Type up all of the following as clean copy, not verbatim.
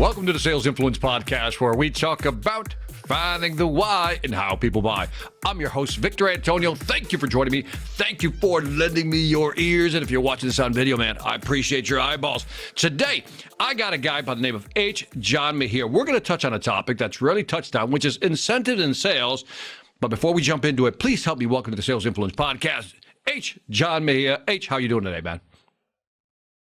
Welcome to the Sales Influence Podcast, where we talk about finding the why and how people buy. I'm your host, Victor Antonio. Thank you for joining me. Thank you for lending me your ears. And if you're watching this on video, man, I appreciate your eyeballs. Today, I got a guy by the name of H. John Mejia. We're going to touch on a topic that's rarely touched on, which is incentives in sales. But before we jump into it, please help me welcome to the Sales Influence Podcast, H. John Mejia. H, how you doing today, man?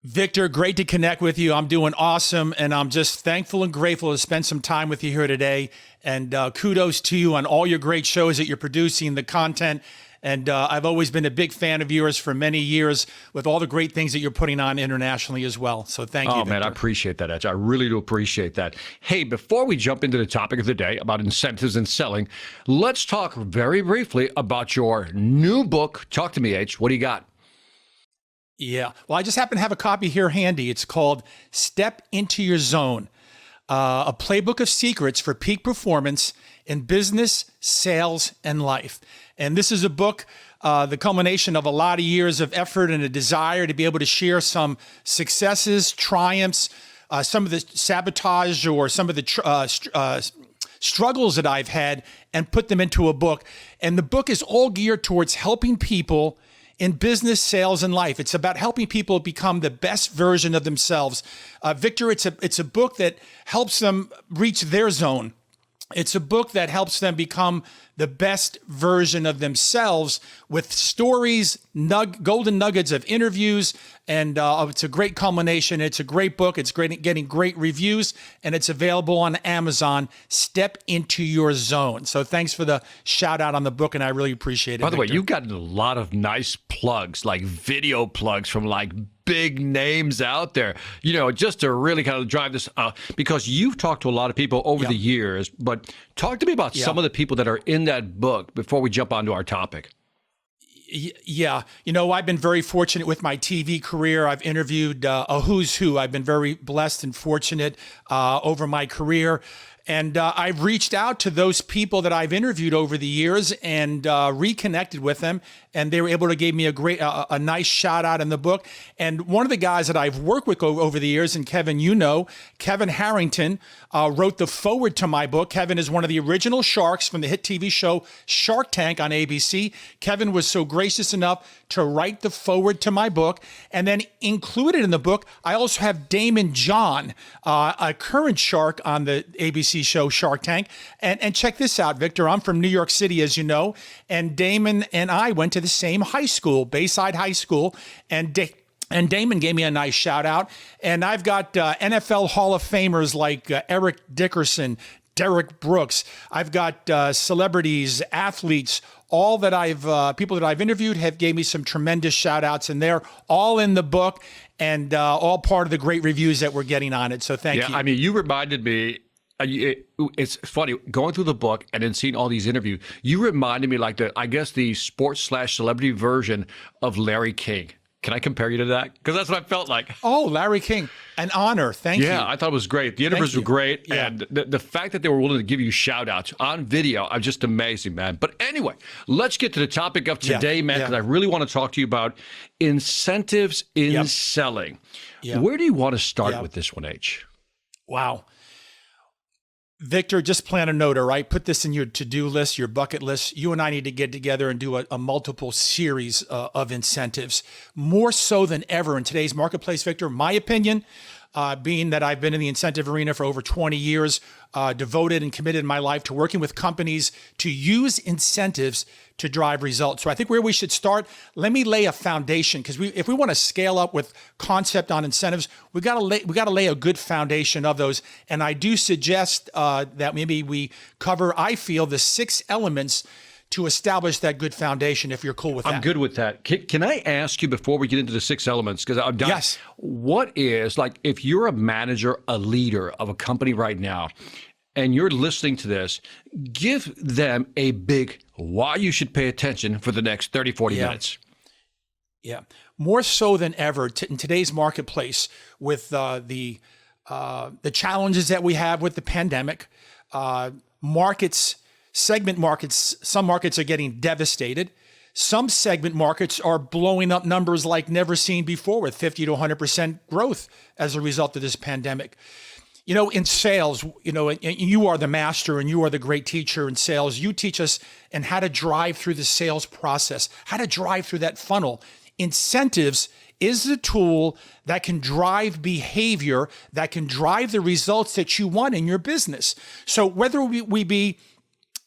Victor, great to connect with you. I'm doing awesome, and I'm just thankful and grateful to spend some time with you here today. And kudos to you on all your great shows that you're producing, the content. And I've always been a big fan of yours for many years with all the great things that you're putting on internationally as well. So thank you, Victor. Man, I appreciate that, Edge. I really do appreciate that. Hey, before we jump into the topic of the day about incentives and selling, let's talk very briefly about your new book. Talk to me, H. What do you got? Yeah. Well, I just happen to have a copy here handy. It's called Step Into Your Zone, a playbook of secrets for peak performance in business, sales, and life. And this is a book, the culmination of a lot of years of effort and a desire to be able to share some successes, triumphs, some of the sabotage or some of the struggles that I've had, and put them into a book. And the book is all geared towards helping people in business, sales, and life. It's about helping people become the best version of themselves. Victor, it's a book that helps them reach their zone. It's a book that helps them become the best version of themselves with stories, golden nuggets of interviews, and it's a great culmination. It's a great book. It's great, getting great reviews, and it's available on Amazon. Step Into Your Zone. So thanks for the shout out on the book, and I really appreciate it. By the way, Victor. you've gotten a lot of nice plugs, like video plugs from like big names out there, you know, just to really kind of drive this, because you've talked to a lot of people over the years, but talk to me about some of the people that are in that book before we jump onto our topic. Yeah. You know, I've been very fortunate with my TV career. I've interviewed a who's who. I've been very blessed and fortunate over my career. And I've reached out to those people that I've interviewed over the years and reconnected with them. And they were able to give me a nice shout out in the book. And one of the guys that I've worked with over the years, and Kevin, you know, Kevin Harrington wrote the foreword to my book. Kevin is one of the original sharks from the hit TV show Shark Tank on ABC. Kevin was so gracious enough to write the foreword to my book. And then included in the book, I also have Damon John, a current shark on the ABC show Shark Tank. And check this out, Victor. I'm from New York City, as you know, and Damon and I went to the same high school, Bayside High School, and Damon gave me a nice shout out. And I've got NFL Hall of Famers like Eric Dickerson, Derek Brooks. I've got celebrities, athletes, all that people that I've interviewed have gave me some tremendous shout outs, and they're all in the book and all part of the great reviews that we're getting on it. So thank you. Yeah, I mean, you reminded me. It's funny going through the book and then seeing all these interviews. You reminded me like the sports/celebrity version of Larry King. Can I compare you to that? Because that's what I felt like. Oh, Larry King, an honor. Thank you. Yeah, I thought it was great. The interviews were great, and the fact that they were willing to give you shout outs on video, I'm just amazing, man. But anyway, let's get to the topic of today, man, because I really want to talk to you about incentives in selling. Where do you want to start with this one, H? Wow. Victor, just plan a note, all right? Put this in your to-do list, your bucket list. You and I need to get together and do a multiple series of incentives, more so than ever in today's marketplace, Victor. My opinion, being that I've been in the incentive arena for over 20 years, devoted and committed in my life to working with companies to use incentives to drive results. So I think where we should start, let me lay a foundation, because if we want to scale up with concept on incentives, we got to lay a good foundation of those. And I do suggest that maybe we cover, I feel, the 6 elements to establish that good foundation, if you're cool with that. I'm good with that. Can I ask you before we get into the 6 elements, because I'm done. Yes. What is, like, if you're a manager, a leader of a company right now, and you're listening to this, give them a big why you should pay attention for the next 30, 40 minutes. Yeah. More so than ever in today's marketplace with the challenges that we have with the pandemic, segment markets, some markets are getting devastated. Some segment markets are blowing up numbers like never seen before with 50 to 100% growth as a result of this pandemic. In sales, and you are the master and you are the great teacher in sales. You teach us and how to drive through the sales process, how to drive through that funnel. Incentives is the tool that can drive behavior, that can drive the results that you want in your business. So whether we be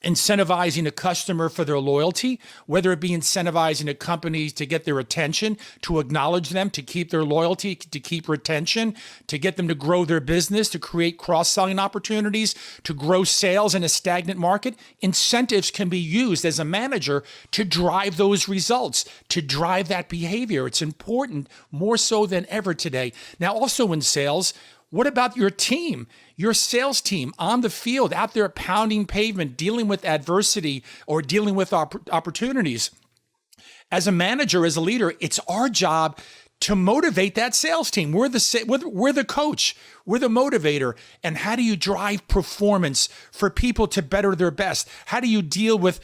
incentivizing a customer for their loyalty, whether it be incentivizing a company to get their attention, to acknowledge them, to keep their loyalty, to keep retention, to get them to grow their business, to create cross-selling opportunities, to grow sales in a stagnant market, incentives can be used as a manager to drive those results, to drive that behavior. It's important more so than ever today. Now, also in sales, what about your team, your sales team on the field, out there pounding pavement, dealing with adversity or dealing with opportunities? As a manager, as a leader, it's our job to motivate that sales team. We're the coach, we're the motivator. And how do you drive performance for people to better their best? How do you deal with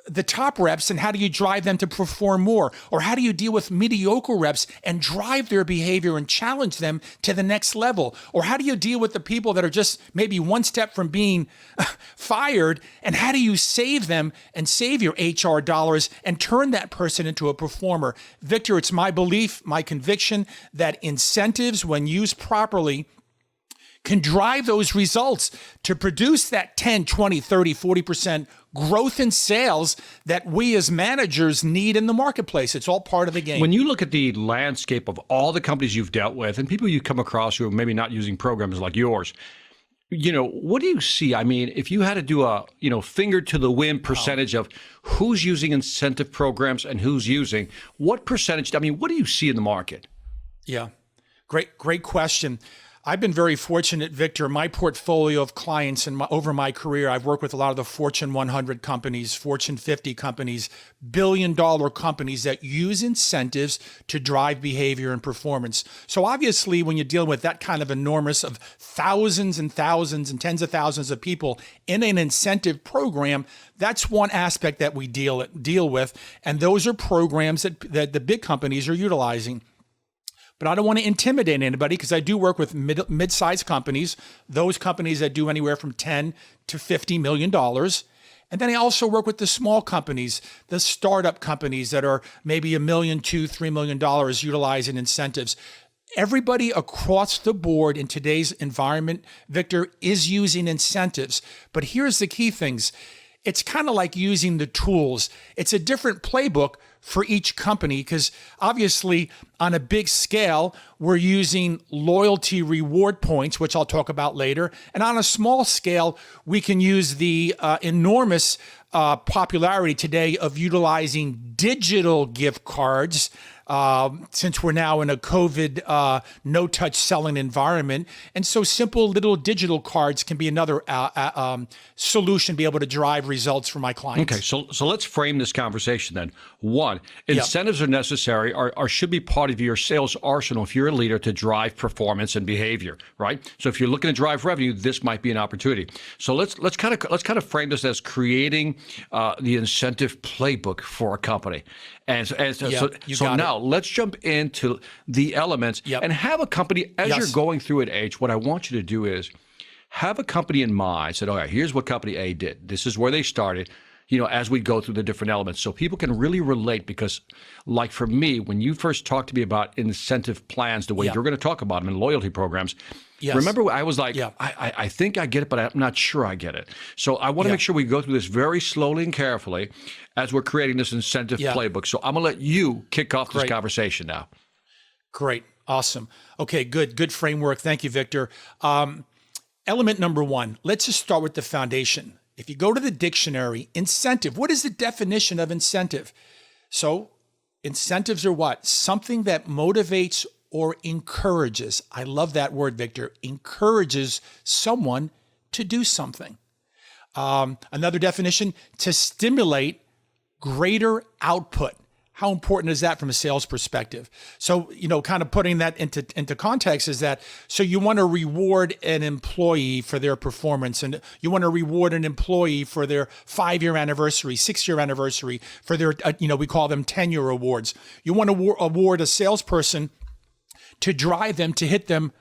the top reps and how do you drive them to perform more? Or how do you deal with mediocre reps and drive their behavior and challenge them to the next level? Or how do you deal with the people that are just maybe one step from being fired? And how do you save them and save your HR dollars and turn that person into a performer? Victor, it's my belief, my conviction that incentives, when used properly, can drive those results to produce that 10, 20, 30, 40% growth in sales that we as managers need in the marketplace. It's all part of the game. When you look at the landscape of all the companies you've dealt with and people you come across who are maybe not using programs like yours, what do you see? I mean, if you had to do a, finger to the wind percentage of who's using incentive programs and who's using, what percentage, what do you see in the market? Yeah, great question. I've been very fortunate, Victor. My portfolio of clients and over my career, I've worked with a lot of the Fortune 100 companies, Fortune 50 companies, billion-dollar companies that use incentives to drive behavior and performance. So obviously, when you're dealing with that kind of enormous of thousands and thousands and tens of thousands of people in an incentive program, that's one aspect that we deal with. And those are programs that the big companies are utilizing. But I don't want to intimidate anybody because I do work with mid-sized companies, those companies that do anywhere from $10 to $50 million. And then I also work with the small companies, the startup companies that are maybe $1 million, $2 million, $3 million utilizing incentives. Everybody across the board in today's environment, Victor, is using incentives. But here's the key things. It's kind of like using the tools. It's a different playbook for each company because obviously on a big scale, we're using loyalty reward points, which I'll talk about later. And on a small scale, we can use the enormous popularity today of utilizing digital gift cards since we're now in a COVID no-touch selling environment. And so simple little digital cards can be another solution to be able to drive results for my clients. Okay, so let's frame this conversation then. One, incentives are necessary or should be part of your sales arsenal if you're a leader to drive performance and behavior, right? So if you're looking to drive revenue, this might be an opportunity. So let's kind of frame this as creating the incentive playbook for a company. And so now let's jump into the elements and have a company, as you're going through it, H, what I want you to do is have a company in mind, said, all right, here's what company A did. This is where they started, as we go through the different elements. So people can really relate because, like for me, when you first talked to me about incentive plans, the way you're going to talk about them in loyalty programs, remember I was like, I think I get it, but I'm not sure I get it. So I want to make sure we go through this very slowly and carefully as we're creating this incentive playbook. So I'm going to let you kick off this conversation now. Great. Awesome. Okay, good framework. Thank you, Victor. Element number one, let's just start with the foundation. If you go to the dictionary, incentive, what is the definition of incentive? So incentives are what? Something that motivates or encourages. I love that word, Victor. Encourages someone to do something. Another definition, to stimulate greater output. How important is that from a sales perspective? So, kind of putting that into context is that, so you want to reward an employee for their performance, and you want to reward an employee for their 5-year anniversary, 6-year anniversary, for their, we call them tenure awards. You want to award a salesperson to drive them to hit them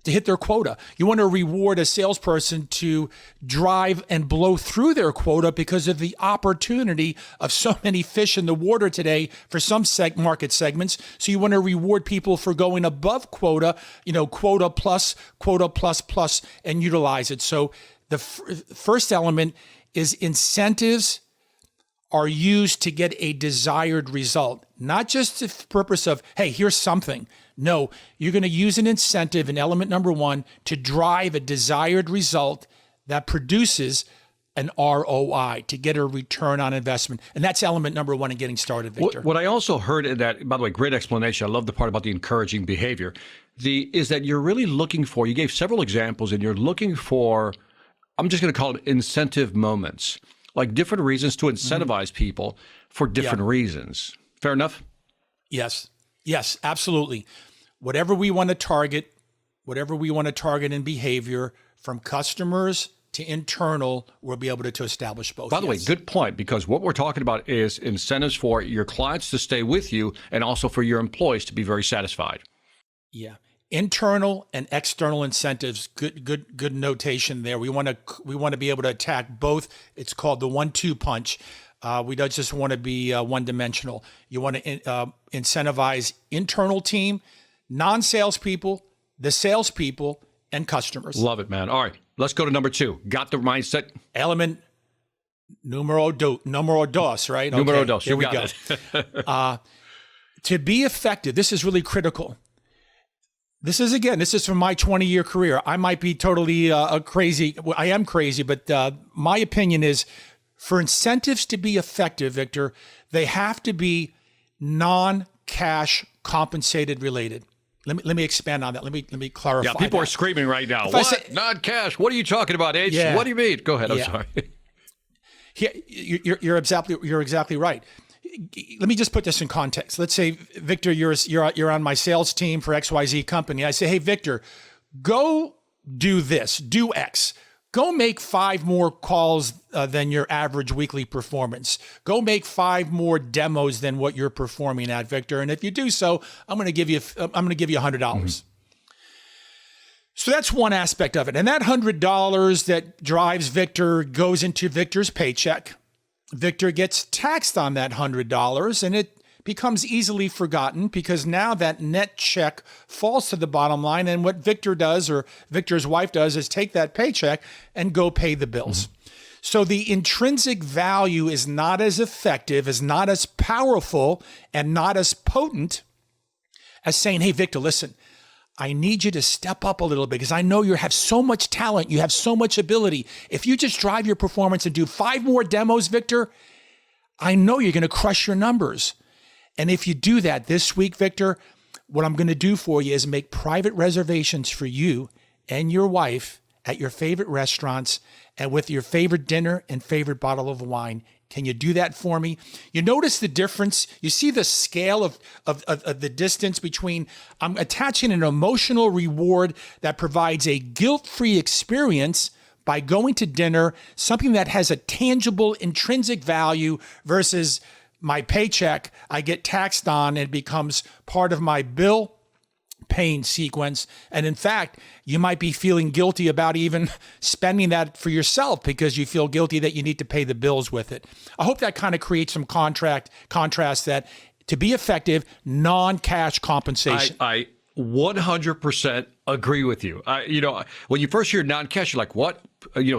to hit their quota. You want to reward a salesperson to drive and blow through their quota because of the opportunity of so many fish in the water today for some market segments. So you want to reward people for going above quota, quota plus, and utilize it. So the first element is incentives are used to get a desired result, not just the purpose of, hey, here's something. No, you're going to use an incentive in element number one to drive a desired result that produces an ROI, to get a return on investment. And that's element number one in getting started, Victor. What I also heard in that, by the way, great explanation. I love the part about the encouraging behavior. Is that you're really looking for, you gave several examples, and you're looking for, I'm just going to call it incentive moments, like different reasons to incentivize people for different reasons. Fair enough? Yes, absolutely. Whatever we want to target in behavior, from customers to internal, we'll be able to establish both. By the way, good point, because what we're talking about is incentives for your clients to stay with you and also for your employees to be very satisfied. Yeah. Internal and external incentives, good notation there. We want to be able to attack both. It's called the 1-2 punch. We don't just want to be one-dimensional. You want to incentivize internal team, non-salespeople, the salespeople, and customers. Love it, man. All right, let's go to number 2. Got the mindset? Element numero dos, right? Numero okay, dos. Here we go. To be effective, this is really critical. This is from my 20-year career. I might be totally crazy. Well, I am crazy, but my opinion is, for incentives to be effective, Victor, they have to be non-cash compensated related. Let me expand on that. Let me clarify. Yeah, people are screaming right now. What? Non-cash? What are you talking about, H? Yeah. What do you mean? Go ahead. I'm sorry. Yeah, you're exactly right. Let me just put this in context. Let's say, Victor, you're on my sales team for XYZ company. I say, hey, Victor, go do this, do X. Go make 5 more calls than your average weekly performance. Go make 5 more demos than what you're performing at, Victor. And if you do so, I'm going to give you $100. So that's one aspect of it. And that $100 that drives Victor goes into Victor's paycheck. Victor gets taxed on that $100, and it becomes easily forgotten because now that net check falls to the bottom line, and what Victor does, or Victor's wife does, is take that paycheck and go pay the bills. So the intrinsic value is not as effective, is not as powerful, and not as potent as saying, hey, Victor, listen, I need you to step up a little bit because I know you have so much talent. You have so much ability. If you just drive your performance and do 5 more demos, Victor, I know you're going to crush your numbers. And if you do that this week, Victor, what I'm going to do for you is make private reservations for you and your wife at your favorite restaurants and with your favorite dinner and favorite bottle of wine. Can you do that for me? You notice the difference? You see the scale of the distance between I'm attaching an emotional reward that provides a guilt-free experience by going to dinner, something that has a tangible intrinsic value versus my paycheck I get taxed on and it becomes part of my bill paying sequence. And in fact, you might be feeling guilty about even spending that for yourself because you feel guilty that you need to pay the bills with it. I hope that kind of creates some contrast that to be effective, non-cash compensation. I 100% agree with you. When you first hear non-cash, you're like, what?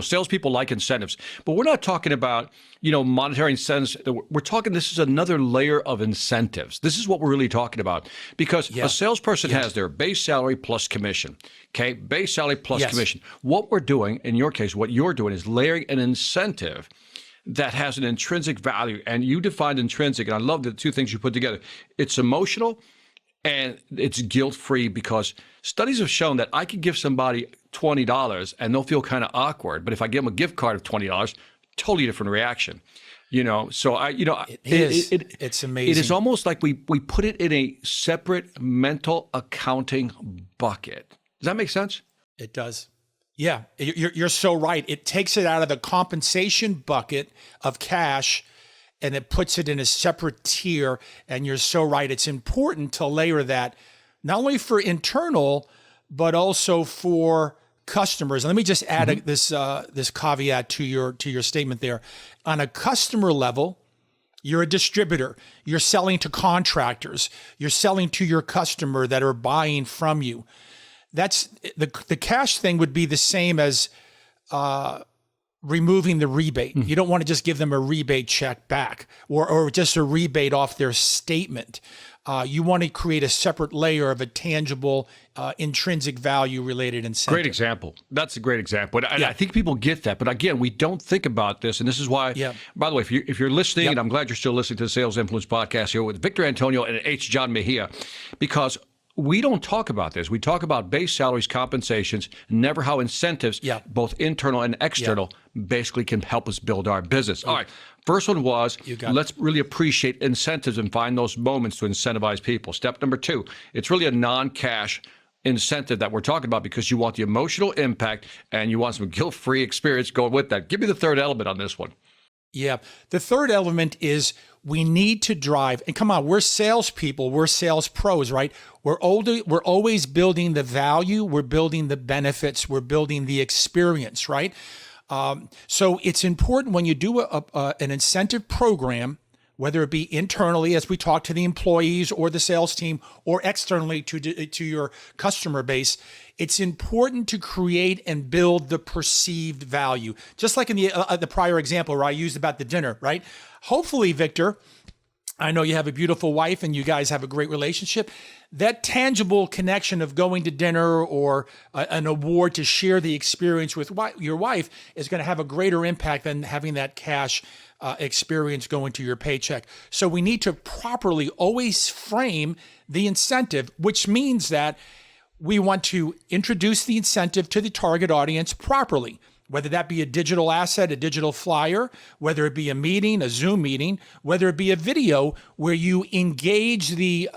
Salespeople like incentives, but we're not talking about, monetary incentives. We're talking, this is another layer of incentives. This is what we're really talking about because a salesperson has their base salary plus commission. Okay. Base salary plus commission. What we're doing, in your case, what you're doing is layering an incentive that has an intrinsic value. And you defined intrinsic, and I love the 2 things you put together. It's emotional and it's guilt-free because studies have shown that I can give somebody $20 and they'll feel kind of awkward. But if I give them a gift card of $20, totally different reaction. So it's amazing. It is almost like we put it in a separate mental accounting bucket. Does that make sense? It does. Yeah, you're so right. It takes it out of the compensation bucket of cash and it puts it in a separate tier. And you're so right. It's important to layer that not only for internal, but also for customers. And let me just add this caveat to your statement there. On a customer level, you're a distributor. You're selling to contractors. You're selling to your customer that are buying from you. That's the cash thing would be the same as removing the rebate. You don't want to just give them a rebate check back or just a rebate off their statement. You want to create a separate layer of a tangible, intrinsic value related incentive. Great example. That's a great example. And I think people get that. But again, we don't think about this. And this is why, by the way, if you're listening, and I'm glad you're still listening to the Sales Influence Podcast here with Victor Antonio and H. John Mejia, because we don't talk about this. We talk about base salaries, compensations, never how incentives, both internal and external, basically can help us build our business. All right. First one was, let's really appreciate incentives and find those moments to incentivize people. Step number 2, it's really a non-cash incentive that we're talking about because you want the emotional impact and you want some guilt-free experience going with that. Give me the third element on this one. Yeah. The third element is we need to drive, and come on, we're salespeople, we're sales pros, right? We're always building the value, we're building the benefits, we're building the experience, right? So it's important when you do an incentive program, whether it be internally as we talk to the employees or the sales team, or externally to your customer base, it's important to create and build the perceived value. Just like in the prior example where I used about the dinner, right? Hopefully, Victor, I know you have a beautiful wife and you guys have a great relationship. That tangible connection of going to dinner or an award to share the experience with your wife is going to have a greater impact than having that cash experience going to your paycheck. So we need to properly always frame the incentive, which means that we want to introduce the incentive to the target audience properly, whether that be a digital asset, a digital flyer, whether it be a meeting, a Zoom meeting, whether it be a video where you engage the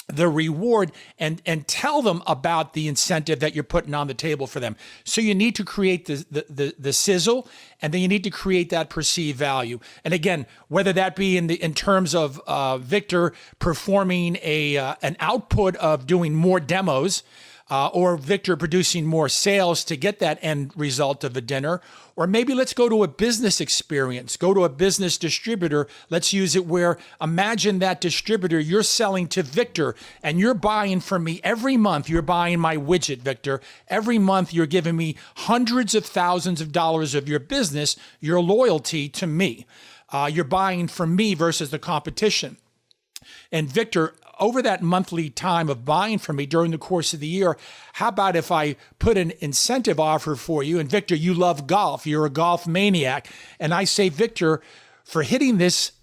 reward and tell them about the incentive that you're putting on the table for them. So you need to create the sizzle, and then you need to create that perceived value. And again, whether that be in terms of Victor performing an output of doing more demos, or Victor producing more sales to get that end result of a dinner, or maybe let's go to a business experience, go to a business distributor. Let's use it where imagine that distributor, you're selling to Victor and you're buying from me every month. You're buying my widget, Victor. Every month you're giving me hundreds of thousands of dollars of your business, your loyalty to me. You're buying from me versus the competition. And Victor, over that monthly time of buying from me during the course of the year, how about if I put an incentive offer for you? And Victor, you love golf. You're a golf maniac. And I say, Victor, for hitting this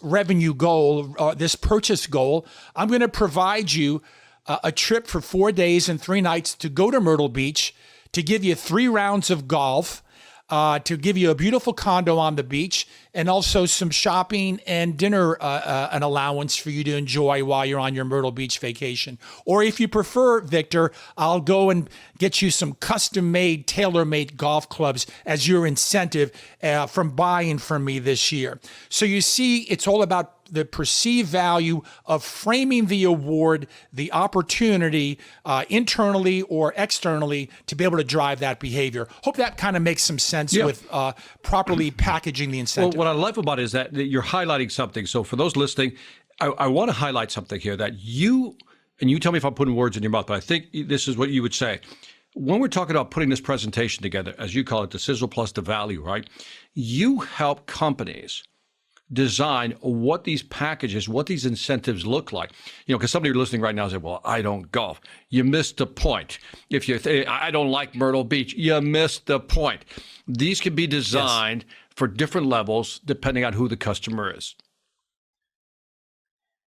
revenue goal, this purchase goal, I'm going to provide you a trip for 4 days and 3 nights to go to Myrtle Beach, to give you 3 rounds of golf, to give you a beautiful condo on the beach, and also some shopping and dinner, an allowance for you to enjoy while you're on your Myrtle Beach vacation. Or if you prefer, Victor, I'll go and get you some custom-made, tailor-made golf clubs as your incentive from buying from me this year. So you see, it's all about the perceived value of framing the award, the opportunity, internally or externally, to be able to drive that behavior. Hope that kind of makes some sense with properly packaging the incentive. Well, what I love about it is that you're highlighting something. So for those listening, I want to highlight something here that you tell me if I'm putting words in your mouth, but I think this is what you would say. When we're talking about putting this presentation together, as you call it, the sizzle plus the value, right? You help companies design what these packages, what these incentives look like. Because somebody listening right now says, well, I don't golf. You missed the point. If you say, I don't like Myrtle Beach, you missed the point. These can be designed for different levels depending on who the customer is.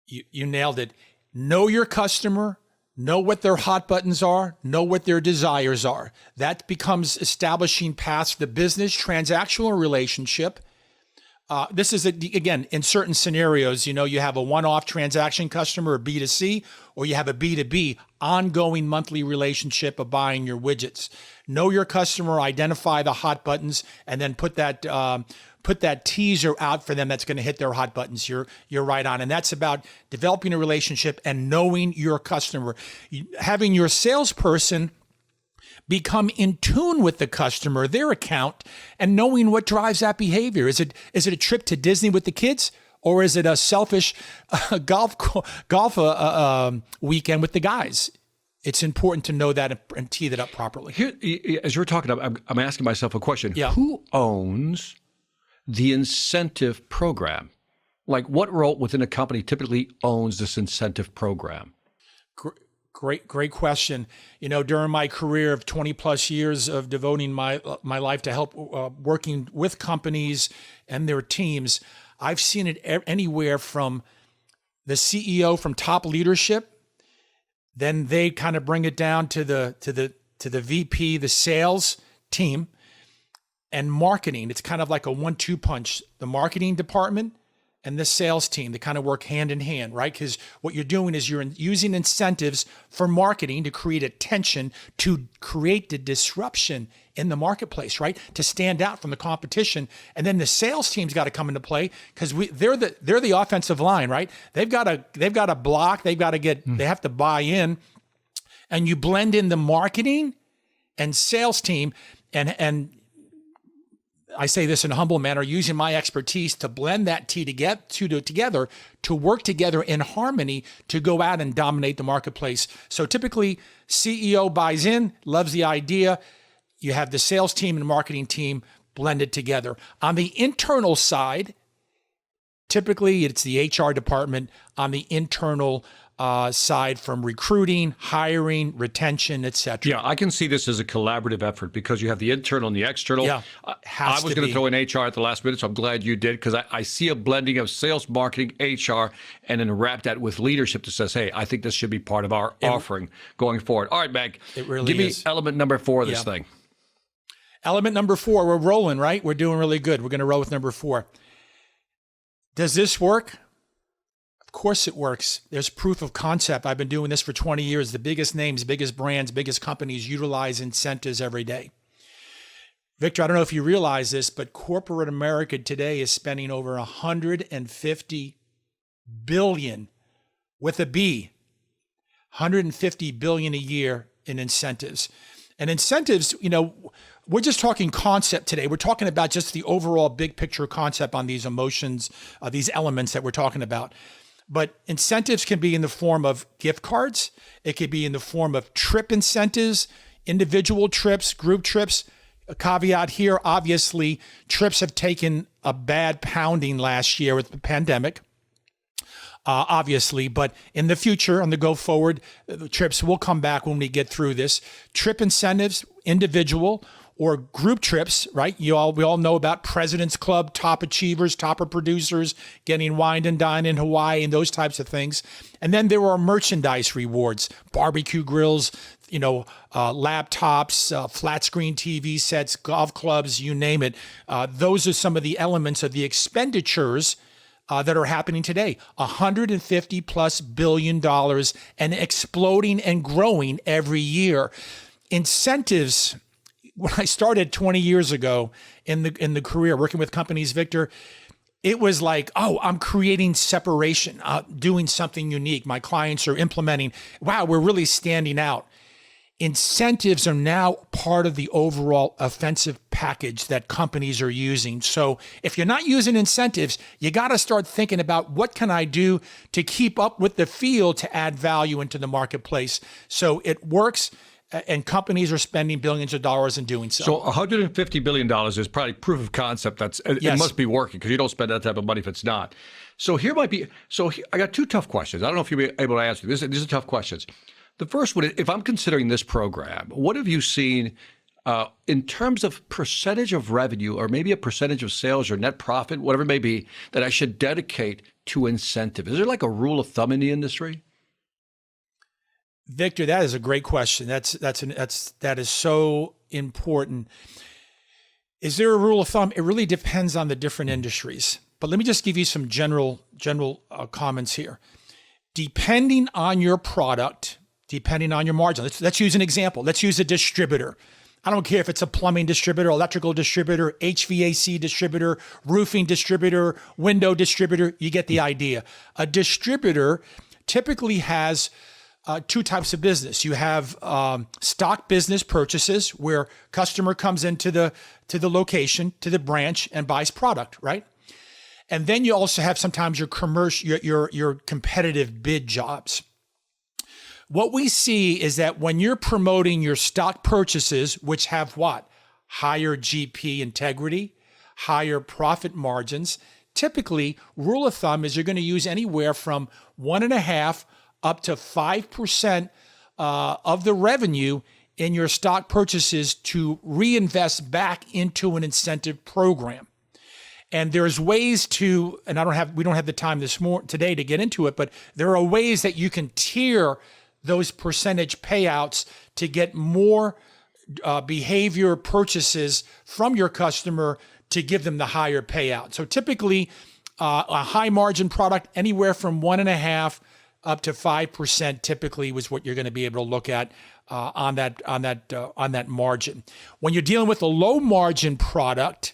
You nailed it. Know your customer, know what their hot buttons are, know what their desires are. That becomes establishing past the business transactional relationship. This is, again, in certain scenarios, you have a one-off transaction customer, a B2C, or you have a B2B, ongoing monthly relationship of buying your widgets. Know your customer, identify the hot buttons, and then put that put that teaser out for them that's going to hit their hot buttons. You're right on. And that's about developing a relationship and knowing your customer. Having your salesperson become in tune with the customer, their account, and knowing what drives that behavior. Is it a trip to Disney with the kids? Or is it a selfish golf weekend with the guys? It's important to know that and tee that up properly. Here, as you're talking, I'm asking myself a question. Yeah. Who owns the incentive program? Like, what role within a company typically owns this incentive program? Great question. During my career of 20 plus years of devoting my life to help working with companies and their teams, I've seen it anywhere from the CEO, from top leadership. Then they kind of bring it down to the VP, the sales team, and marketing. It's kind of like a 1-2 punch. The marketing department and the sales team, they kind of work hand in hand, right? Because what you're doing is you're using incentives for marketing to create attention, to create the disruption in the marketplace, right? To stand out from the competition. And then the sales team's got to come into play because they're the offensive line, right? They've got to block, they have to buy in, and you blend in the marketing and sales team, and I say this in a humble manner, using my expertise to blend that together to work together in harmony to go out and dominate the marketplace. So typically, CEO buys in, loves the idea. You have the sales team and marketing team blended together. On the internal side, typically it's the HR department on the internal side, from recruiting, hiring, retention, etc. Yeah, I can see this as a collaborative effort because you have the internal and the external. Yeah, I was going to throw in HR at the last minute, so I'm glad you did, because I see a blending of sales, marketing, HR, and then wrap that with leadership that says, hey, I think this should be part of our offering going forward. All right, Meg, it really give me is. element number 4 of this thing. Element number 4, we're rolling, right? We're doing really good. We're going to roll with number 4. Does this work? Of course it works. There's proof of concept. I've been doing this for 20 years. The biggest names, biggest brands, biggest companies utilize incentives every day. Victor, I don't know if you realize this, but corporate America today is spending over $150 billion with a B, $150 billion a year in incentives. And incentives, we're just talking concept today. We're talking about just the overall big picture concept on these emotions, these elements that we're talking about. But incentives can be in the form of gift cards. It could be in the form of trip incentives, individual trips, group trips. A caveat here, obviously, trips have taken a bad pounding last year with the pandemic, obviously. But in the future, on the go forward, the trips will come back when we get through this. Trip incentives, individual or group trips, right? We all know about President's Club, top achievers, topper producers, getting wine and dine in Hawaii and those types of things. And then there are merchandise rewards, barbecue grills, laptops, flat screen TV sets, golf clubs, you name it. Those are some of the elements of the expenditures that are happening today. $150+ billion and exploding and growing every year. Incentives. When I started 20 years ago in the career working with companies, Victor, it was like, oh, I'm creating separation, doing something unique. My clients are implementing. Wow, we're really standing out. Incentives are now part of the overall offensive package that companies are using. So if you're not using incentives, you got to start thinking about what can I do to keep up with the field to add value into the marketplace. So it works. And companies are spending billions of dollars in doing so. So $150 billion is probably proof of concept. It must be working, because you don't spend that type of money if it's not. So I got 2 tough questions. I don't know if you'll be able to answer these. These are tough questions. The first one, if I'm considering this program, what have you seen in terms of percentage of revenue, or maybe a percentage of sales or net profit, whatever it may be, that I should dedicate to incentive? Is there like a rule of thumb in the industry? Victor, that is a great question. That is so important. Is there a rule of thumb? It really depends on the different industries. But let me just give you some general comments here. Depending on your product, depending on your margin, let's use an example. Let's use a distributor. I don't care if it's a plumbing distributor, electrical distributor, HVAC distributor, roofing distributor, window distributor. You get the idea. A distributor typically has two types of business. You have stock business purchases where customer comes into the location, to the branch, and buys product, right? And then you also have sometimes your commercial, your competitive bid jobs. What we see is that when you're promoting your stock purchases, which have what? Higher GP integrity, higher profit margins. Typically, rule of thumb is you're going to use anywhere from 1.5 up to 5% of the revenue in your stock purchases to reinvest back into an incentive program. And there's ways to, and we don't have the time today to get into it, but there are ways that you can tier those percentage payouts to get more behavior purchases from your customer to give them the higher payout. So typically, a high margin product, anywhere from 1.5 up to 5%, typically was what you're going to be able to look at on that margin. When you're dealing with a low margin product,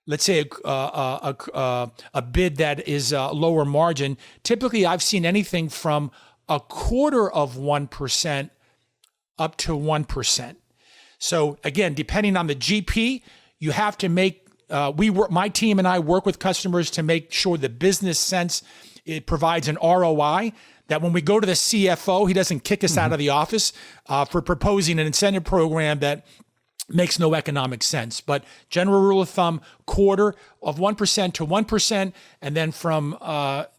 let's say a bid that is lower margin, typically I've seen anything from 0.25% up to 1%. So again, depending on the GP, you have to make, my team and I work with customers to make sure the business sense, it provides an ROI that when we go to the CFO, he doesn't kick us out of the office for proposing an incentive program that makes no economic sense. But general rule of thumb, 1% to 1%, and then from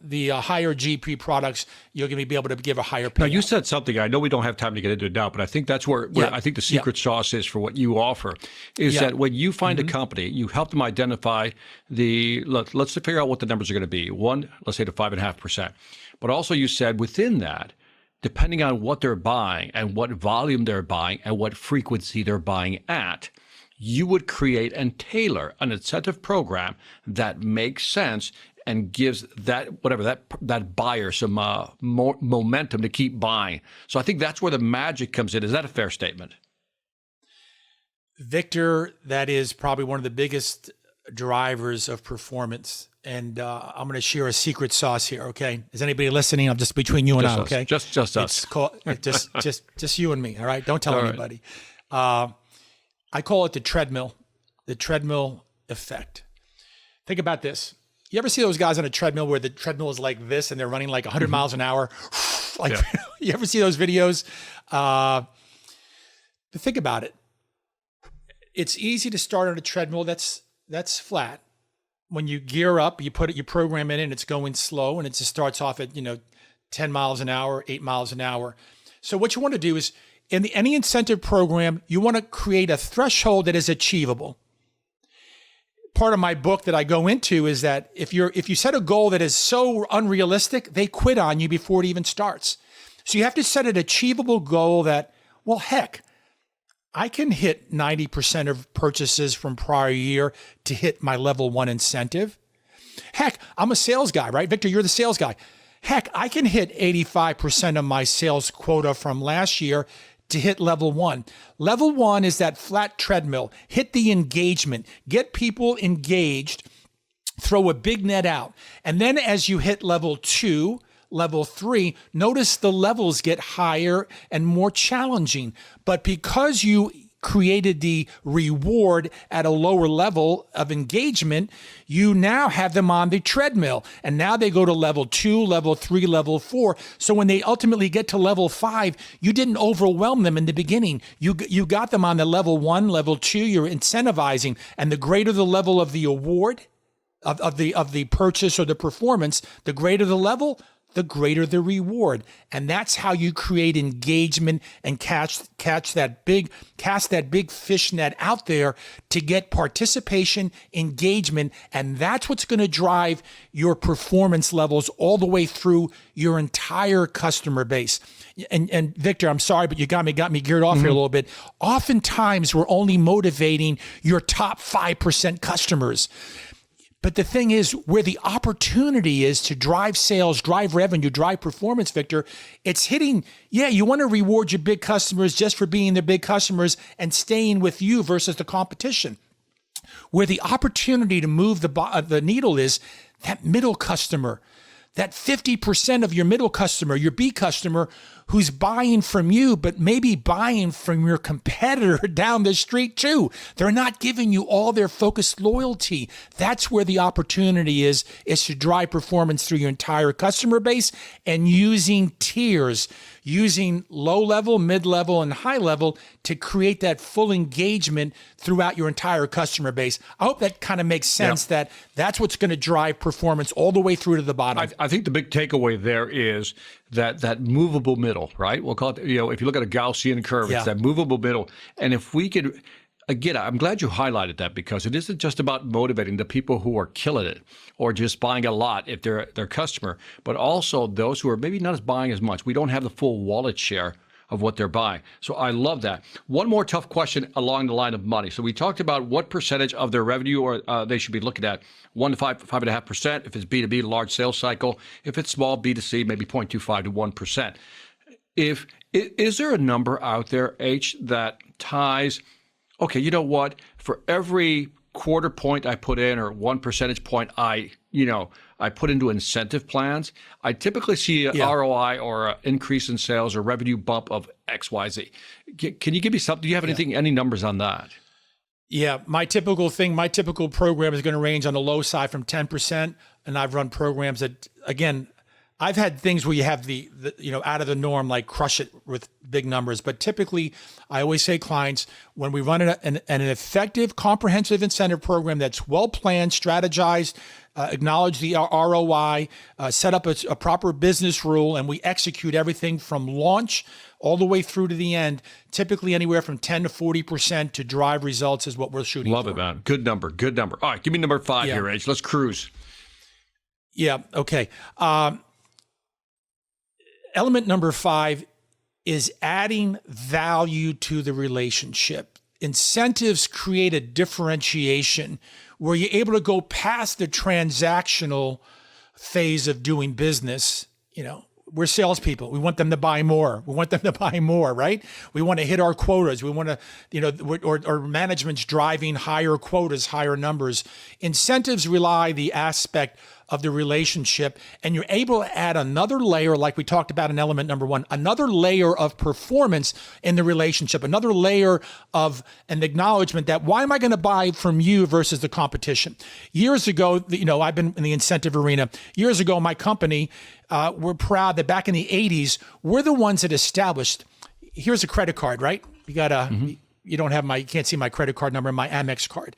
the higher GP products, you're going to be able to give a higher payout. Now, you said something, I know we don't have time to get into it now, but I think that's where I think the secret sauce is for what you offer, is that when you find a company, you help them identify let's figure out what the numbers are going to be. One, let's say to 5.5%. But also you said within that, depending on what they're buying and what volume they're buying and what frequency they're buying at, you would create and tailor an incentive program that makes sense and gives that buyer some more momentum to keep buying. So I think that's where the magic comes in. Is that a fair statement? Victor, that is probably one of the biggest drivers of performance. And I'm going to share a secret sauce here, okay? Is anybody listening? I'm just between you and I, okay? Just us. It's called, just you and me, all right? Don't tell anybody. Right. I call it the treadmill effect. Think about this. You ever see those guys on a treadmill where the treadmill is like this and they're running like 100 miles an hour? You ever see those videos? Think about it. It's easy to start on a treadmill that's flat. When you gear up, you program it in, it's going slow, and it just starts off at 10 miles an hour, 8 miles an hour. So what you want to do is, in any incentive program, you want to create a threshold that is achievable. Part of my book that I go into is that if you set a goal that is so unrealistic, they quit on you before it even starts. So you have to set an achievable goal that, well, heck, I can hit 90% of purchases from prior year to hit my level 1 incentive. Heck, I'm a sales guy, right? Victor, you're the sales guy. Heck, I can hit 85% of my sales quota from last year to hit level 1. Level 1 is that flat treadmill. Hit the engagement. Get people engaged. Throw a big net out. And then as you hit level 2, level 3, notice the levels get higher and more challenging. But because you created the reward at a lower level of engagement, you now have them on the treadmill. And now they go to level 2, level 3, level 4. So when they ultimately get to level 5, you didn't overwhelm them in the beginning. You got them on the level 1, level 2, you're incentivizing. And the greater the level of the award, of the purchase or the performance, the greater the level, the greater the reward. And that's how you create engagement and cast that big fish net out there to get participation, engagement. And that's what's going to drive your performance levels all the way through your entire customer base. And Victor, I'm sorry, but you got me geared off here a little bit. Oftentimes we're only motivating your top 5% customers. But the thing is, where the opportunity is to drive sales, drive revenue, drive performance, Victor, it's hitting, you want to reward your big customers just for being their big customers and staying with you versus the competition. Where the opportunity to move the needle is that middle customer, that 50% of your middle customer, your B customer, who's buying from you, but maybe buying from your competitor down the street too. They're not giving you all their focused loyalty. That's where the opportunity is to drive performance through your entire customer base and using tiers, using low level, mid level, and high level to create that full engagement throughout your entire customer base. I hope that kind of makes sense, that that's what's going to drive performance all the way through to the bottom. I think the big takeaway there is that movable middle, right? We'll call it, if you look at a Gaussian curve, it's that movable middle. And if we could, again, I'm glad you highlighted that, because it isn't just about motivating the people who are killing it or just buying a lot if they're their customer, but also those who are maybe not as buying as much. We don't have the full wallet share of what they're buying. So I love that. One more tough question along the line of money. So we talked about what percentage of their revenue or they should be looking at, 1 to 5.5%. If it's B2B, large sales cycle. If it's small B2C, maybe 0.25 to 1%. Is there a number out there, H, that ties, okay, you know what, for every quarter point I put in or 1 percentage point I put into incentive plans, I typically see an ROI or an increase in sales or revenue bump of XYZ. Can you give me something? Do you have any numbers on that? Yeah, my typical program is going to range on the low side from 10%. And I've run programs that, again, I've had things where you have the out of the norm, like crush it with big numbers. But typically, I always say clients, when we run an effective, comprehensive incentive program that's well planned, strategized, acknowledge the ROI, set up a proper business rule, and we execute everything from launch all the way through to the end, typically anywhere from 10 to 40% to drive results is what we're shooting for. Love it, man. Good number. All right, give me number 5 here, H. Let's cruise. Yeah, okay. Element number 5 is adding value to the relationship. Incentives create a differentiation where you're able to go past the transactional phase of doing business. We're salespeople. We want them to buy more. Right? We want to hit our quotas. We want to, or management's driving higher quotas, higher numbers. Incentives rely the aspect of the relationship, and you're able to add another layer, like we talked about in element number 1, another layer of performance in the relationship, another layer of an acknowledgement that why am I going to buy from you versus the competition? Years ago, I've been in the incentive arena. Years ago, my company, we're proud that back in the 80s, we're the ones that established, here's a credit card, right? You got you can't see my credit card number, my Amex card.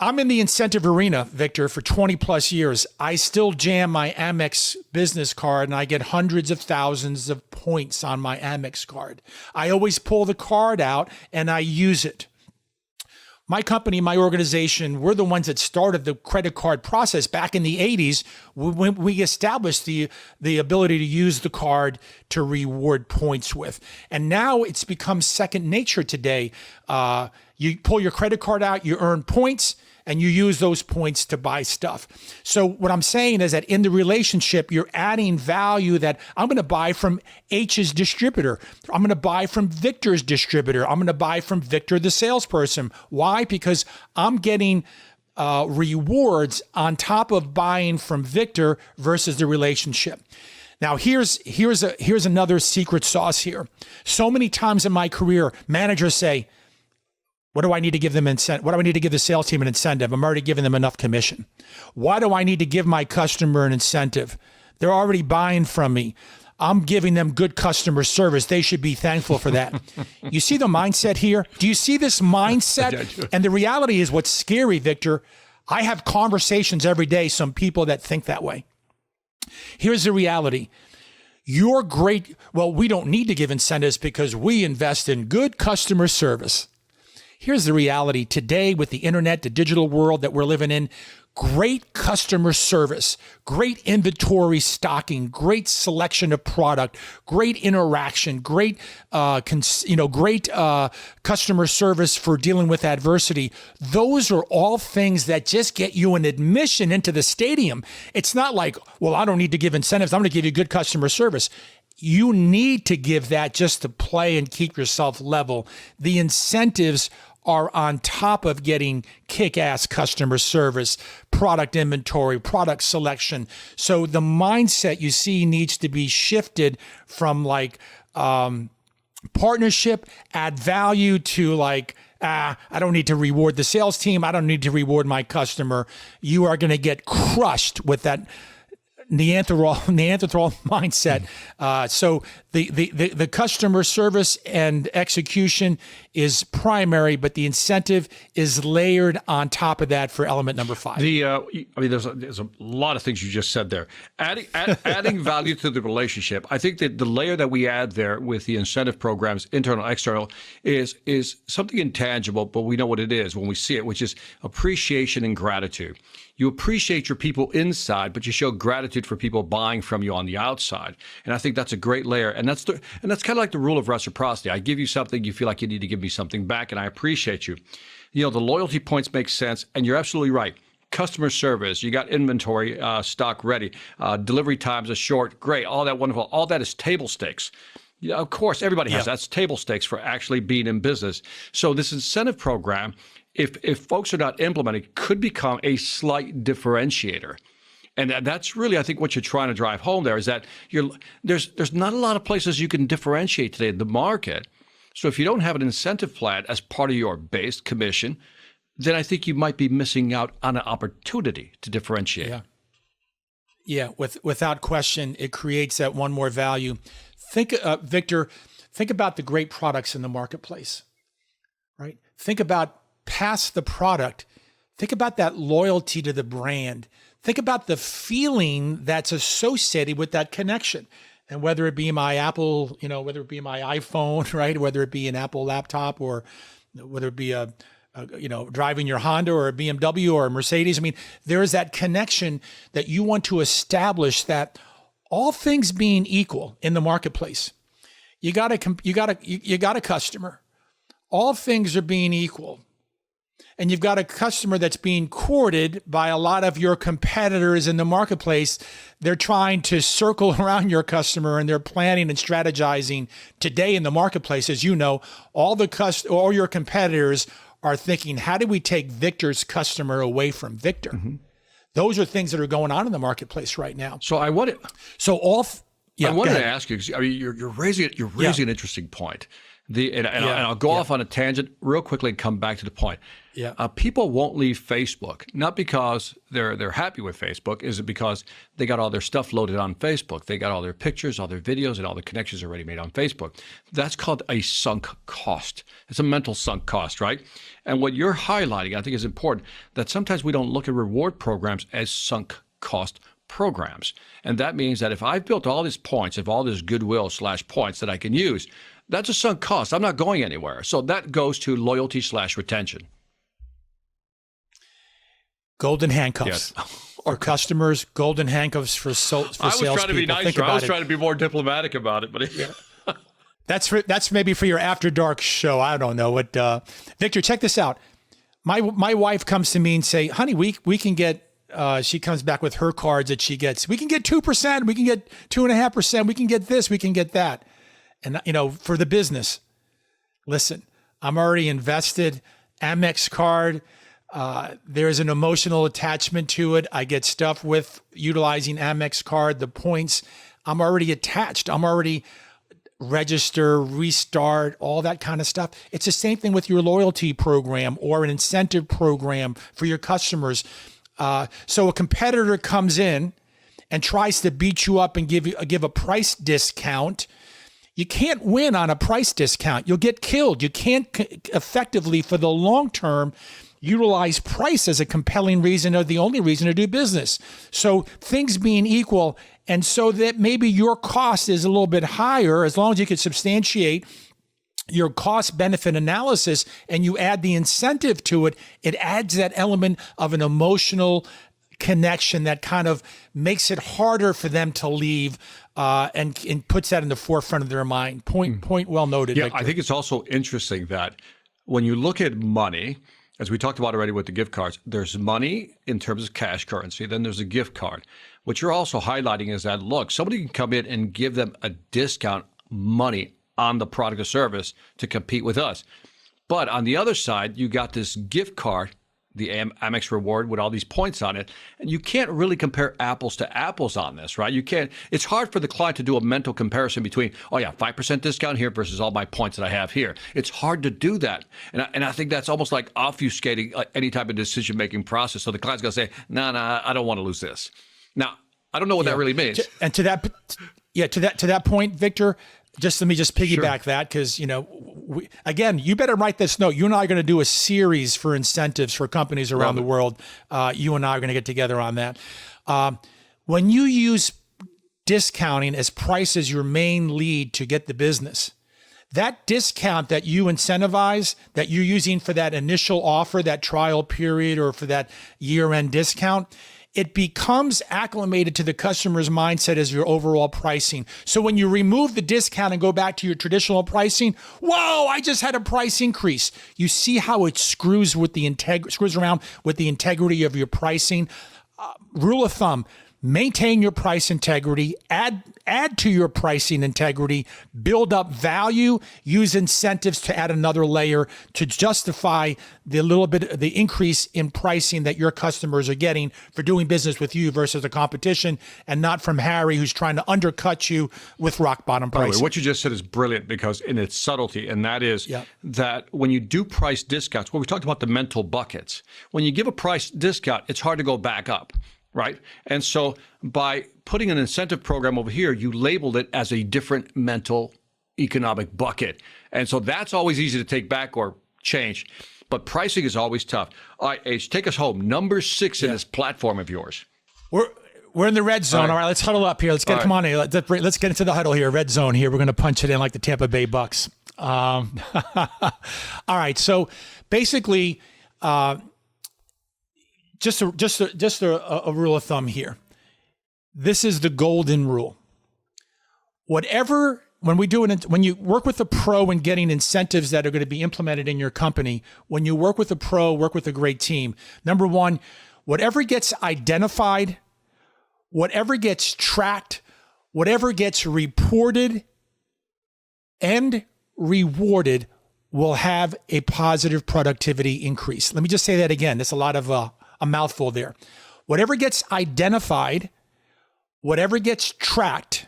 I'm in the incentive arena, Victor, for 20 plus years. I still jam my Amex business card and I get hundreds of thousands of points on my Amex card. I always pull the card out and I use it. My company, my organization, we're the ones that started the credit card process back in the 80s when we established the ability to use the card to reward points with. And now it's become second nature today. You pull your credit card out, you earn points, and you use those points to buy stuff. So what I'm saying is that in the relationship, you're adding value that I'm going to buy from H's distributor. I'm going to buy from Victor's distributor. I'm going to buy from Victor, the salesperson. Why? Because I'm getting rewards on top of buying from Victor versus the relationship. Now, here's another secret sauce here. So many times in my career, managers say, what do I need to give them incentive? What do I need to give the sales team an incentive? I'm already giving them enough commission. Why do I need to give my customer an incentive? They're already buying from me. I'm giving them good customer service. They should be thankful for that. You see the mindset here? Do you see this mindset? And the reality is what's scary, Victor. I have conversations every day, some people that think that way. Here's the reality. You're great. Well, we don't need to give incentives because we invest in good customer service. Here's the reality. Today, with the internet, the digital world that we're living in, great customer service, great inventory stocking, great selection of product, great interaction, great customer service for dealing with adversity. Those are all things that just get you an admission into the stadium. It's not like, well, I don't need to give incentives. I'm going to give you good customer service. You need to give that just to play and keep yourself level. The incentives are on top of getting kick-ass customer service, product inventory, product selection. So the mindset you see needs to be shifted from like partnership, add value to like, I don't need to reward the sales team. I don't need to reward my customer. You are going to get crushed with that Neanderthal mindset. So the customer service and execution is primary, but the incentive is layered on top of that for element number 5. There's a lot of things you just said there. Adding value to the relationship. I think that the layer that we add there with the incentive programs, internal, external, is something intangible, but we know what it is when we see it, which is appreciation and gratitude. You appreciate your people inside, but you show gratitude for people buying from you on the outside. And I think that's a great layer. And that's kind of like the rule of reciprocity. I give you something, you feel like you need to give me something back, and I appreciate you. You know, the loyalty points make sense, and you're absolutely right. Customer service, you got inventory stock ready, delivery times are short, great, all that wonderful. All that is table stakes. Yeah, of course, everybody has that's table stakes for actually being in business. So this incentive program, if folks are not implementing, could become a slight differentiator. And that's really, I think, what you're trying to drive home there is that there's not a lot of places you can differentiate today in the market. So if you don't have an incentive plan as part of your base commission, then I think you might be missing out on an opportunity to differentiate. Yeah, without question, it creates that one more value. Victor, think about the great products in the marketplace, right? Think about past the product. Think about that loyalty to the brand. Think about the feeling that's associated with that connection. And whether it be my Apple, whether it be my iPhone, right? Whether it be an Apple laptop or whether it be driving your Honda or a BMW or a Mercedes. I mean, there is that connection that you want to establish that all things being equal in the marketplace, you got a customer. All things are being equal. And you've got a customer that's being courted by a lot of your competitors in the marketplace. They're trying to circle around your customer, and they're planning and strategizing today in the marketplace. As you know, all your competitors are thinking, how do we take Victor's customer away from Victor? Mm-hmm. Those are things that are going on in the marketplace right now. So I wanted to ask you, I mean, you're raising an interesting point. And I'll go off on a tangent real quickly and come back to the point. Yeah. People won't leave Facebook, not because they're happy with Facebook. Is it because they got all their stuff loaded on Facebook? They got all their pictures, all their videos, and all the connections already made on Facebook. That's called a sunk cost. It's a mental sunk cost, right? And what you're highlighting, I think, is important, that sometimes we don't look at reward programs as sunk cost programs. And that means that if I've built all these points, if all this goodwill / points that I can use, that's a sunk cost. I'm not going anywhere. So that goes to loyalty / retention. Golden handcuffs. Yes. Or customers, golden handcuffs for salespeople. I was trying to be nicer. I was trying to be more diplomatic about it. But that's maybe for your after dark show. I don't know what. Victor, check this out. My wife comes to me and say, honey, we can get, she comes back with her cards that she gets. We can get 2%. We can get 2.5%. We can get this. We can get that. And, for the business, listen, I'm already invested. Amex card, there's an emotional attachment to it. I get stuff with utilizing Amex card, the points. I'm already attached. I'm already register, restart, all that kind of stuff. It's the same thing with your loyalty program or an incentive program for your customers. So a competitor comes in and tries to beat you up and give a price discount. You can't win on a price discount. You'll get killed. You can't effectively, for the long term, utilize price as a compelling reason or the only reason to do business. So things being equal, and so that maybe your cost is a little bit higher, as long as you can substantiate your cost benefit analysis and you add the incentive to it, it adds that element of an emotional connection that kind of makes it harder for them to leave and puts that in the forefront of their mind. Point well noted. Yeah, Victor. I think it's also interesting that when you look at money, as we talked about already with the gift cards, there's money in terms of cash currency, then there's a gift card. What you're also highlighting is that, look, somebody can come in and give them a discount money on the product or service to compete with us. But on the other side, you got this gift card, the Amex reward with all these points on it. And you can't really compare apples to apples on this, right? You can't. It's hard for the client to do a mental comparison between, 5% discount here versus all my points that I have here. It's hard to do that. And I think that's almost like obfuscating any type of decision-making process. So the client's going to say, no, I don't want to lose this. Now, I don't know what that really means. And to that point, Victor, let me piggyback that, because, again, you better write this note. You and I are going to do a series for incentives for companies around the world. You and I are going to get together on that. When you use discounting as price as your main lead to get the business, that discount that you incentivize, that you're using for that initial offer, that trial period, or for that year-end discount, it becomes acclimated to the customer's mindset as your overall pricing. So when you remove the discount and go back to your traditional pricing, whoa, I just had a price increase. You see how it screws around with the integrity of your pricing. Rule of thumb: maintain your price integrity, add to your pricing integrity, build up value, use incentives to add another layer to justify the increase in pricing that your customers are getting for doing business with you versus the competition, and not from Harry, who's trying to undercut you with rock bottom pricing. By the way, what you just said is brilliant, because in its subtlety, and that is that when you do price discounts, we talked about the mental buckets. When you give a price discount, it's hard to go back up. Right. And so by putting an incentive program over here, you labeled it as a different mental economic bucket. And so that's always easy to take back or change. But pricing is always tough. All right, H, take us home. Number 6 in this platform of yours. We're in the red zone. All right, let's huddle up here. Come on here. Let's get into the huddle here. Red zone here. We're going to punch it in like the Tampa Bay Bucks. All right. So basically, Just a rule of thumb here. This is the golden rule. When you work with a pro and getting incentives that are going to be implemented in your company, when you work with a pro, work with a great team. Number one, whatever gets identified, whatever gets tracked, whatever gets reported and rewarded will have a positive productivity increase. Let me just say that again. There's a lot of a mouthful there. Whatever gets identified, whatever gets tracked,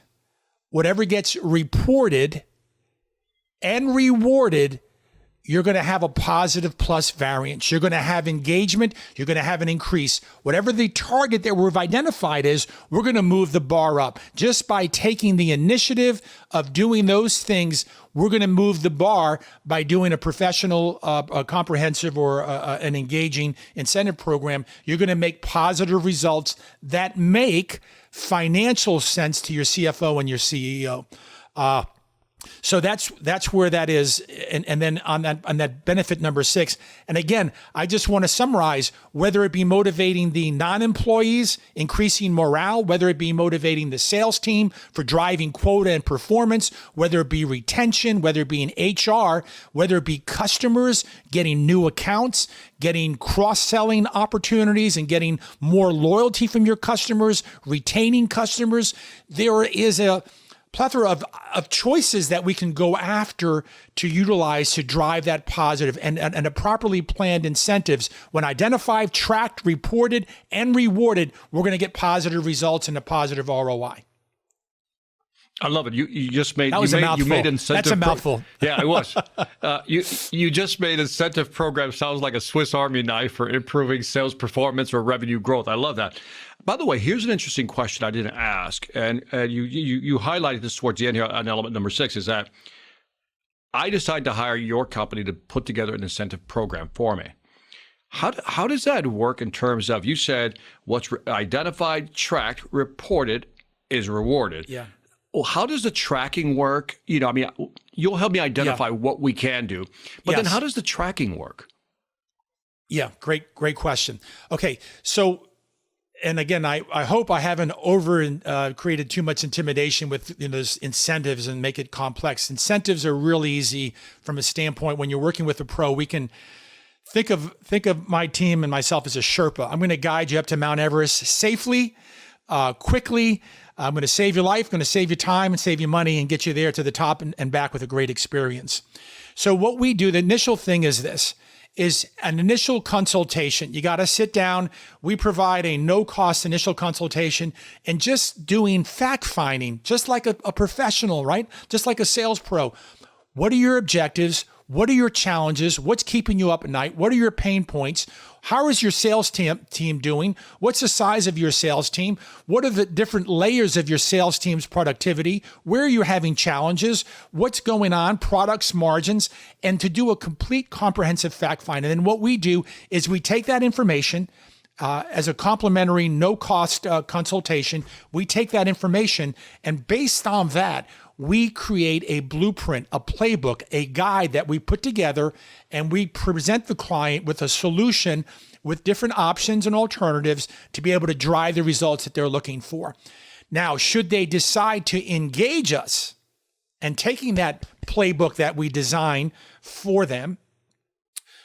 whatever gets reported and rewarded, you're going to have a positive plus variance. You're going to have engagement. You're going to have an increase. Whatever the target that we've identified is, we're going to move the bar up. Just by taking the initiative of doing those things, we're going to move the bar by doing a professional, a comprehensive, or an engaging incentive program. You're going to make positive results that make financial sense to your CFO and your CEO. So that's where that is. And then on that benefit number 6. And again, I just want to summarize, whether it be motivating the non-employees, increasing morale, whether it be motivating the sales team for driving quota and performance, whether it be retention, whether it be in HR, whether it be customers, getting new accounts, getting cross-selling opportunities and getting more loyalty from your customers, retaining customers. There is a plethora of choices that we can go after to utilize to drive that positive, and a properly planned incentives. When identified, tracked, reported, and rewarded, we're going to get positive results and a positive ROI. I love it. You just made you made incentive. That's a mouthful. Yeah, it was. You just made incentive program sounds like a Swiss Army knife for improving sales performance or revenue growth. I love that. By the way, here's an interesting question I didn't ask, and you highlighted this towards the end here on element number 6, is that I decide to hire your company to put together an incentive program for me. How does that work in terms of, you said what's identified, tracked, reported is rewarded. Yeah. Well, how does the tracking work? You'll help me identify what we can do, but then how does the tracking work? Yeah, great question. Okay, so and again, I hope I haven't created too much intimidation with those incentives and make it complex. Incentives are really easy from a standpoint when you're working with a pro. We can think of my team and myself as a Sherpa. I'm going to guide you up to Mount Everest safely, quickly. I'm going to save your life, going to save you time and save you money and get you there to the top and back with a great experience. So what we do, the initial thing is this. Is an initial consultation. You got to sit down. We provide a no-cost initial consultation and just doing fact finding, just like a professional, right? Just like a sales pro. What are your objectives? What are your challenges? What's keeping you up at night? What are your pain points? How is your sales team doing? What's the size of your sales team? What are the different layers of your sales team's productivity? Where are you having challenges? What's going on? Products, margins, and to do a complete comprehensive fact find. And then what we do is we take that information as a complimentary, no-cost consultation. We take that information, and based on that, we create a blueprint, a playbook, a guide that we put together, and we present the client with a solution with different options and alternatives to be able to drive the results that they're looking for. Now, should they decide to engage us and taking that playbook that we design for them,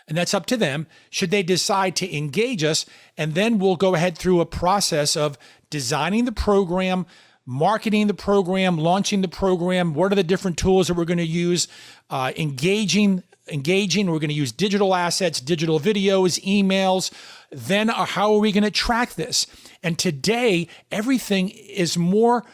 and that's up to them, should they decide to engage us, and then we'll go ahead through a process of designing the program, marketing the program, launching the program, what are the different tools that we're going to use, engaging, we're going to use digital assets, digital videos, emails. Then how are we going to track this? And today, everything is more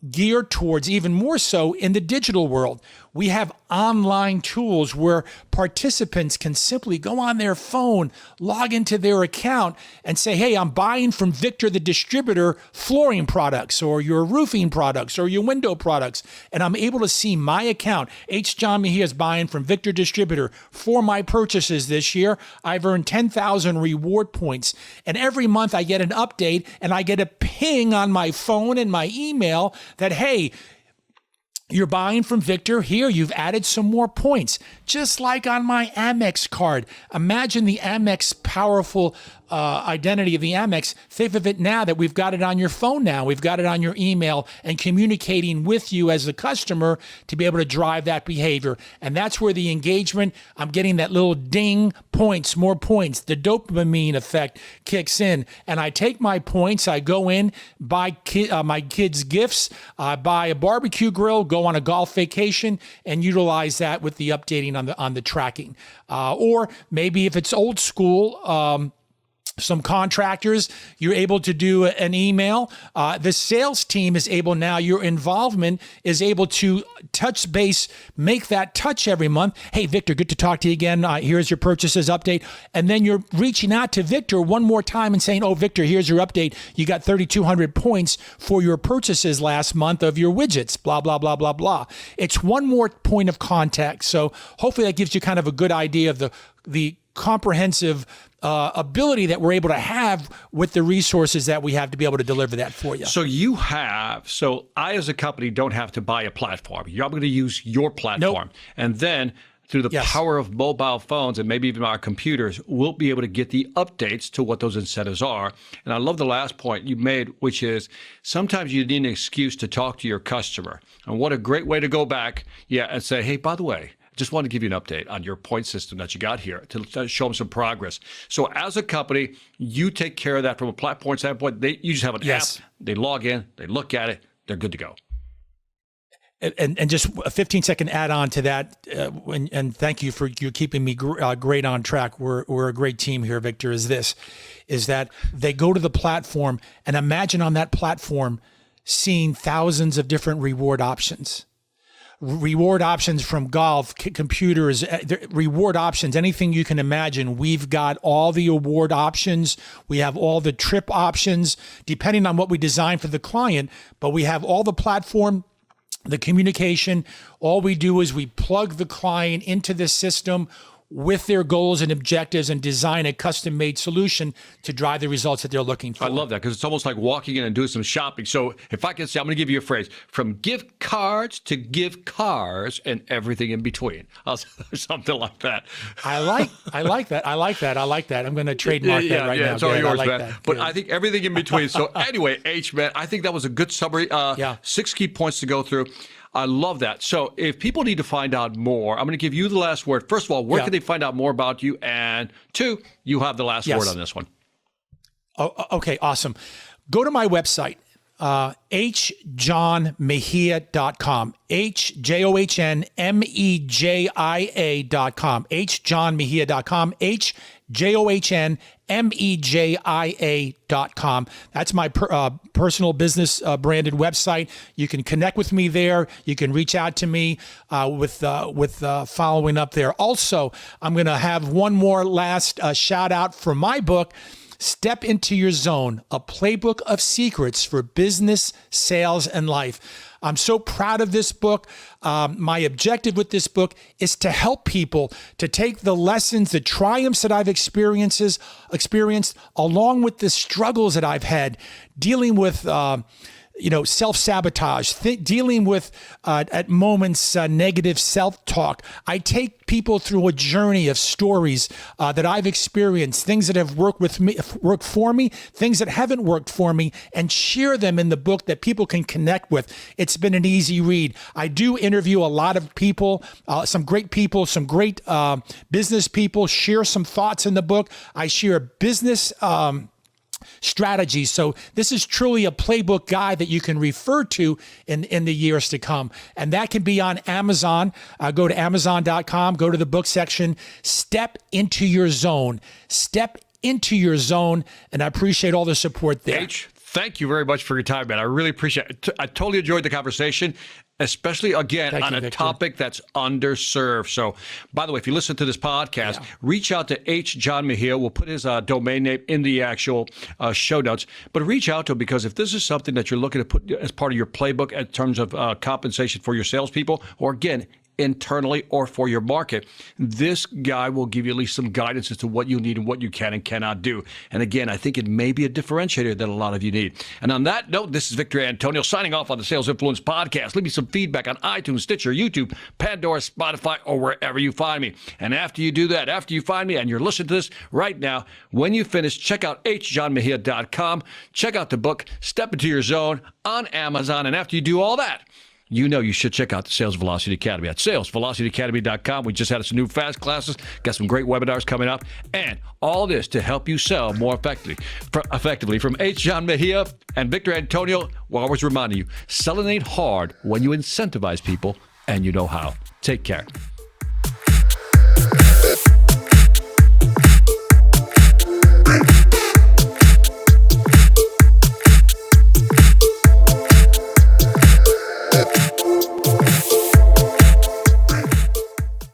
geared towards, even more so in the digital world. We have online tools where participants can simply go on their phone, log into their account and say, hey, I'm buying from Victor, the distributor, flooring products or your roofing products or your window products. And I'm able to see my account. H. John Mejia is buying from Victor Distributor. For my purchases this year, I've earned 10,000 reward points. And every month I get an update and I get a ping on my phone and my email that, hey, you're buying from Victor. Here, you've added some more points, just like on my Amex card. Imagine the Amex powerful identity of the Amex. Think of it now that we've got it on your phone now. We've got it on your email and communicating with you as the customer to be able to drive that behavior. And that's where the engagement, I'm getting that little ding, points, more points. The dopamine effect kicks in. And I take my points, I go in, buy my kids gifts, buy a barbecue grill, go on a golf vacation, and utilize that with the updating on the tracking. Or maybe if it's old school, some contractors, you're able to do an email. The sales team is able now, your involvement is able to touch base, make that touch every month. Hey, Victor, good to talk to you again. Here's your purchases update. And then you're reaching out to Victor one more time and saying, oh, Victor, here's your update. You got 3,200 points for your purchases last month of your widgets, blah, blah, blah, blah, blah. It's one more point of contact. So hopefully that gives you kind of a good idea of the comprehensive ability that we're able to have with the resources that we have to be able to deliver that for you. So I as a company don't have to buy a platform. You're going to use your platform. Nope. And then through the power of mobile phones and maybe even our computers, we'll be able to get the updates to what those incentives are. And I love the last point you made, which is sometimes you need an excuse to talk to your customer. And what a great way to go back, and say, hey, by the way, just want to give you an update on your point system that you got here to show them some progress. So as a company, you take care of that from a platform standpoint. You just have an app. They log in, they look at it, they're good to go. And just a 15-second add-on to that, and thank you for you keeping me great on track. We're a great team here, Victor, is that they go to the platform and imagine on that platform seeing thousands of different reward options. Reward options from golf, computers, reward options, anything you can imagine. We've got all the award options. We have all the trip options, depending on what we design for the client, but we have all the platform, the communication. All we do is we plug the client into the system. with their goals and objectives and design a custom-made solution to drive the results that they're looking for. I love that because it's almost like walking in and doing some shopping. So if I can say, I'm going to give you a phrase: from gift cards to gift cars and everything in between. Something like that. I like that. I'm going to trademark that right now. It's all Good. yours, I like man. that. But Good. I think everything in between. So anyway, H, man, I think that was a good summary. 6 key points to go through. I love that. So if people need to find out more, I'm going to give you the last word. First of all, where can they find out more about you? And 2, you have the last word on this one. Oh, okay, awesome. Go to my website, hjohnmejia.com, hjohnmejia.com, hjohnmejia.com, hjohnmejia.com. That's my personal business branded website. You can connect with me there. You can reach out to me with following up there. Also, I'm going to have one more last shout out for my book, Step Into Your Zone, a playbook of secrets for business, sales, and life. I'm so proud of this book. My objective with this book is to help people to take the lessons, the triumphs that I've experienced, along with the struggles that I've had dealing with self-sabotage, dealing with, at moments, negative self-talk. I take people through a journey of stories that I've experienced, things that have worked for me, things that haven't worked for me, and share them in the book that people can connect with. It's been an easy read. I do interview a lot of people, some great business people, share some thoughts in the book. I share business strategies. So this is truly a playbook guide that you can refer to in the years to come. And that can be on Amazon. Go to Amazon.com, go to the book section, Step Into Your Zone. Step Into Your Zone. And I appreciate all the support there. H, thank you very much for your time, man. I really appreciate it. I totally enjoyed the conversation, especially, again, on a topic that's underserved. So, by the way, if you listen to this podcast, reach out to H. John Mejia. We'll put his domain name in the actual show notes. But reach out to him, because if this is something that you're looking to put as part of your playbook in terms of compensation for your salespeople, or again, internally or for your market, this guy will give you at least some guidance as to what you need and what you can and cannot do. And again, I think it may be a differentiator that a lot of you need. And on that note, this is Victor Antonio signing off on the Sales Influence Podcast. Leave me some feedback on iTunes, Stitcher, YouTube, Pandora, Spotify, or wherever you find me. And after you do that, after you find me and you're listening to this right now, when you finish, check out hjohnmejia.com. Check out the book, Step Into Your Zone, on Amazon. And after you do all that, you know you should check out the Sales Velocity Academy at salesvelocityacademy.com. We just had some new fast classes, got some great webinars coming up, and all this to help you sell more effectively. From H. John Mejia and Victor Antonio, we're always reminding you, selling ain't hard when you incentivize people and you know how. Take care.